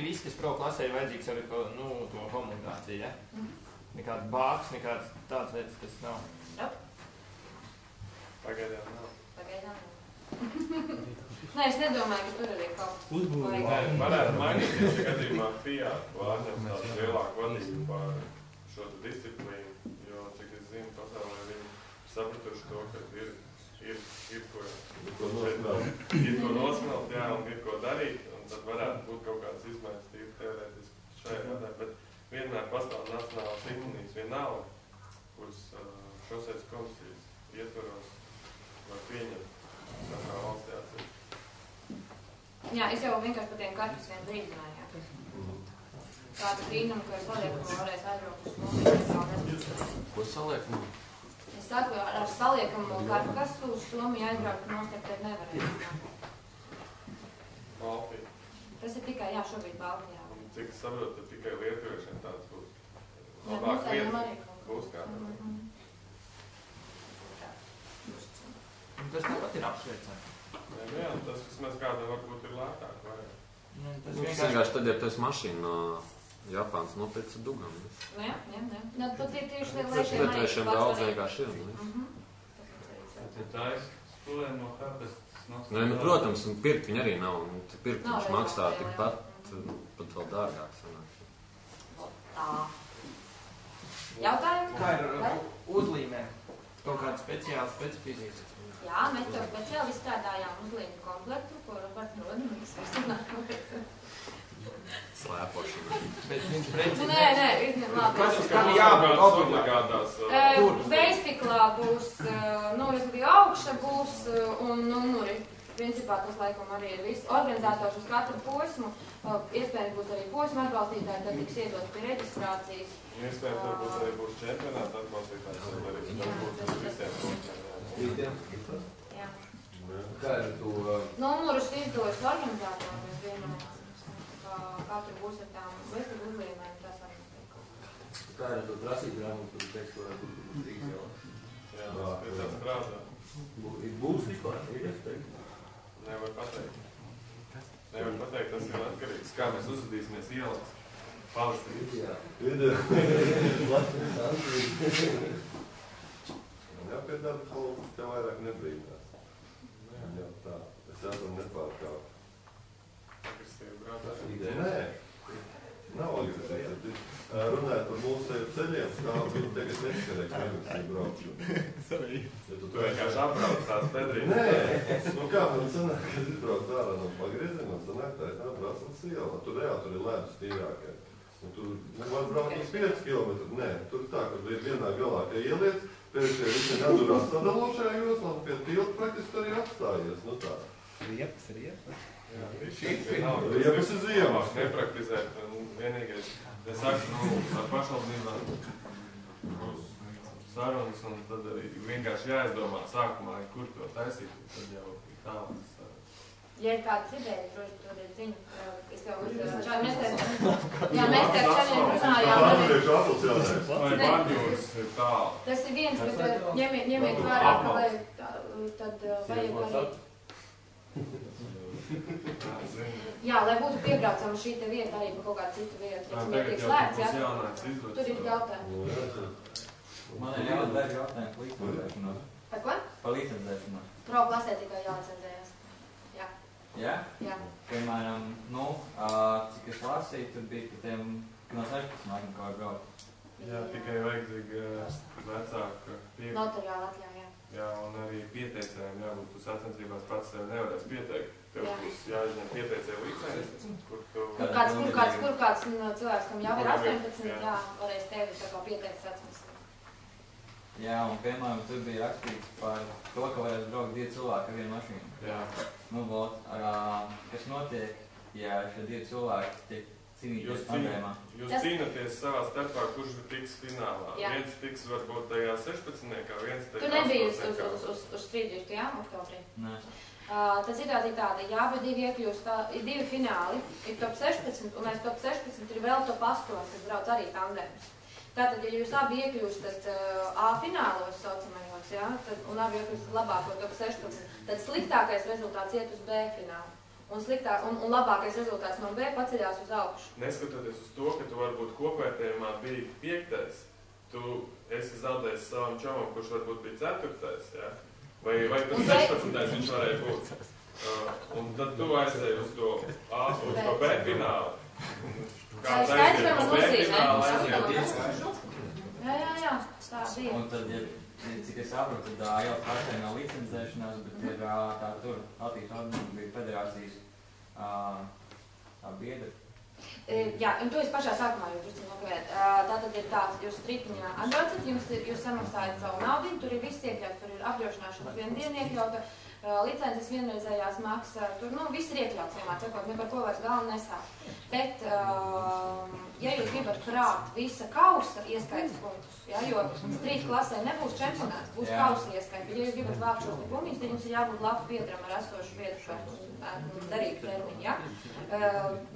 viss, kas pro klasē ir vajadzīgs ar to komunikāciju, ja? Nekāds bāks, nekāds tāds lietas, kas nav. Jā. Pagaidām nav. Nē, es nedomāju, ka tur arī kaut uzbūvēt. Varētu mainīties, ja gadījumā Fiat pārņems tādu lielāku vadību pār šo disciplīnu, jo, cik es zinu, pasaulē viņi sapratuši to, ka ir ko nosmelt, jā, un ir ko darīt, un tad varētu būt kaut kāds izmaiņas tīri teorētiski šajā gadā, bet vienmēr pastāv nacionālas līmenīs vienalga, kuras šoseis komisijas ietvaros var pieņemt katrā valstī atsevišķi. Jā, es jau vienkārši par tiem kartus vien brīdināju. Kādu brīnumu, ka ar saliekumu varēs aizbraukt uz Somiju. Ko saliekumu? Es saku, ar saliekumu karkasu uz Somiju aizbraukt nostartēt nevarēs. Baltija. Tas ir tikai, jā, šobrīd Baltijā. Cik es saprotu, tad tikai lietuviešiem tāds būs. Jā, mums arī būs kā. Tas tāpat ir apsveicami. Jā, tas vismaz kādam varbūt ir lētāk, vai? Tas vienkārši tad, ja tu esi mašīna no Japānas nopirci dugam. Jā. Pat ir tieši lietuviešiem daudz vienkārši ir. Tad tā ir spulēm no kartas. Nē, protams, un pirkt viņi arī nav. Pirkt viņš maksā tikpat, pat vēl dārgāk sanāk. Tā. Jautājumi? Kā ir uzlīmē? Kaut kāda speciāla specifizijas? Jā, mēs to speciāli izstrādājām uzlīmu komplektu, ko Roberts Rodnīgs visināt. Slēpošana. Bet viņš precīzi... Nē, izņem labi. Kam jābūt obligātās? Veistiklā būs, respektīvi augša būs un numuri. Principā tas laikam arī ir viss. Organizators uz katru posmu, iespējams būs arī posmu atbalstītāji, tad tiks iedot pie reģistrācijas. Iespējams, varbūt arī būs čempionāta atbalstītājs, tad arī tas būs visiem posmiem. Jā. Kā ir to... Numurus izdos organizātori, mēs vienojāmies, ka katru būs ar tām vestibu uzlīmēm, tas arī notiek. Kā ir to prasīt rāmu, tur teiks, ko Rīgas jau? Jā, tas pēc tā strādā. Būs vispār, ir es teiktu. Nevar pateikt. Nevar pateikt, tas ir atkarīgs. Kā mēs uzvedīsimies ielas? Palestīt. Jā. Jā, pie darba kolūks tev vairāk nebrīdinās. Jā, tā. Es esmu nepārkāpt. Agresīvi brātā. Nē. Nav agresīvi. Runājot par mūsu ceļiem, kā viņi tagad neskarēja, ka agresīvi braukšanu. Sorry. Tu vienkārši apbrauc tās pedrītes. Nē. Kā man sanāk, kad izbrauc ārā no pagriezieniem, sanāk tā, es nebrauc uz ielu. Tur reāli tur ir ledus tīrākai. Tur var braukt uz 5 kilometru. Nē, tur tā, kad ir vienā galā, ka ieliec, pēkšņi visi nedurās sadalošajā joslā un pie tilta praktiski arī apstājies. Nu tā. Riepas. Riepas ir ziemas. Nepraktizēt. Vienīgais, es saku, ar pašvaldībām būs sarunas un tad arī vienkārši jāizdomā sākumā, kur to taisīt. Tad jau ir tālāk. Ja ir kādas idejas, droši dodiet ziņu. Es jau šādi mēs te ar čaļiem runājām. Vai Barņūras ir tālu? Tas ir viens, bet ņemiet vērā, ka tad vajag arī... Jā, lai būtu piebraucama šī te vieta arī pa kaut kādu citu vietu. Ja tiek slēgts, jā, tur ir jautājumi. Man ir jautājumi par līdzenzēšanos. Par ko? Par līdzenzēšanos. Pro klasē tikai jālicenzējas. Jā. Jā? Jā. Piemēram, cik es lasīju, tur bija par tiem, ka no 16 laikam kā var braukt. Jā, tikai vajadzīga vecāka pieeja. Notariāla atļauja. Jā, un arī pieteicējiem jābūt, tu sacensībās pats sevi nevarēs pieteikt. Tev būs jāizņem pieteicēja līdzējas, kur kāds cilvēks, kam jau ir 18, jā, varēs tevi tā kā pieteikt sacensībās. Jā, un piemēram, tur bija rakstīts par to, ka varēs braukt 2 cilvēki ar vienu mašīnu. Jā. Nu, kas notiek, ja šie 2 cilvēki tiek cīnīties tandēmā? Jūs cīnaties savā starpā, kurš tiks finālā. Jā. Viens tiks varbūt tajā 16-niekā, viens tajā 8-niekā. Tu nebija uz strīdžiestu, jā, oktobrī? Nē. Tā situācija tāda, jā, bet 2 iekļūst, ir 2 fināli, ir top 16, un aiz top 16 ir vēl top 8, kas brauc arī tandēmus. Tātad, ja jūs abi iekļūstat A finālos saucamajos, jā, un abi iekļūstat labāko top 16, tad sliktākais rezultāts iet uz B finālu. un sliktāk, un labākais rezultāts no B paceļās uz augšu. Neskatoties uz to, ka tu varbūt kopvērtējumā biji 5. Tu esi zaudējis savam čomam, kurš varbūt bija 4. Ja? Vai pat 16. viņš varēja būt. Un tad tu aizēji uz to A, uz to B finālu. Kāds aiziet uz B finālu, aiziet. Jā, tā bija. Un tad, cik es saprotu, tad jau klasē nav licencēšanās, bet ir tā tur Latvijas Automobiļu federācijas biedra. Jā, un to es pašā sākumā jau drusku nokavēt. Tātad ir tāds, jūs strīpiņā atbraucat, jūs samaksājat savu naudu, tur ir viss iekļauts, tur ir apdrošināšanas viena diena iekļauta, licences vienreizējās maksas, tur, viss ir iekļauts, vienmēr sakot, ne par ko vairs galva nesāk. Bet, ja jūs gribat krāt visa kausa ieskaitas punktus, ja, jo strīt klasē nebūs čempionāts, būs kausa ieskaita, bet ja jūs gribat vākt šos punktus, tad jums ir jābūt labu biedram ar esošu biedru darīt termiņu, ja.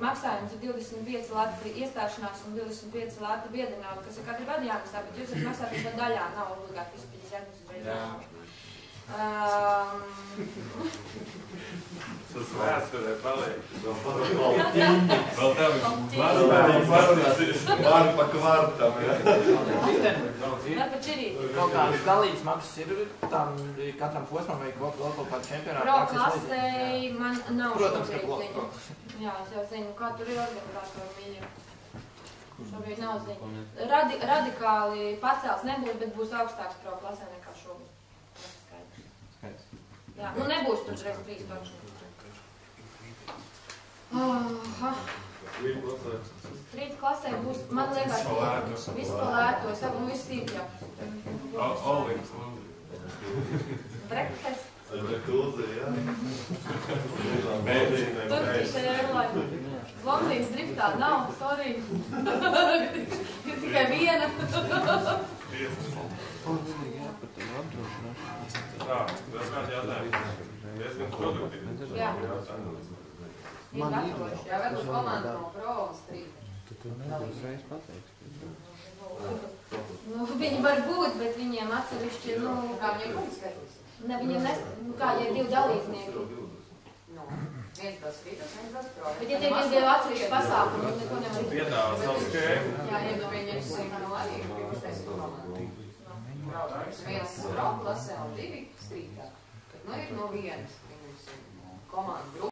Maksājums ir 25 lati iestāšanās un 25 lati biedrinājumi, kas ir katru gadu jāmaksā, bet jūs maksāt tikai daļā, nav obligāti visu 50 uzreiz. Tas vēsturē paliek. Vēl tev var pa kvartam, ja? Var pa čirīt. Kaut kādas dalības maksas ir tam katram posmam vai kaut kādu čempionātu? Pro klasei man nav Protams, šobrīd ziņu. Jā, es jau zinu, kā tur ir organizātori mīļi. Šobrīd nav ziņu. Radikāli pacēls nebūs, bet būs augstāks pro klasē nekā šobrīd. Jā, nebūs tur reiz 3 toču. Strīt klasē būs, man liekas, viss pa lēto, es saku, viss iekļauts. Olīms, Breakfast. Kulze, jā. Turkish Airlines. Londrīnas driftā nav, sorry. Ir tikai viena. Tā, tas kādi jautājumi. Diezgan produktīvi. Jā. Man ir jā, varbūt komanda no Pro un Street. Viņi var būt, bet viņiem atsevišķi, Kā viņiem punkts skaitīs? ne, viņiem kā, ja ir 2 dalībnieki. Viens dos Streetas, viens dos Pro. Bet ja tiek jau atsevišķi pasākumi, tad neko nevar izdarīt. Piedāvā savu skēmu. Jā, ja viņiem no arī ir uztaisīt komandu. Viens Pro klasē un 2 Streetā. Bet, ir no vienas, komanda grupa.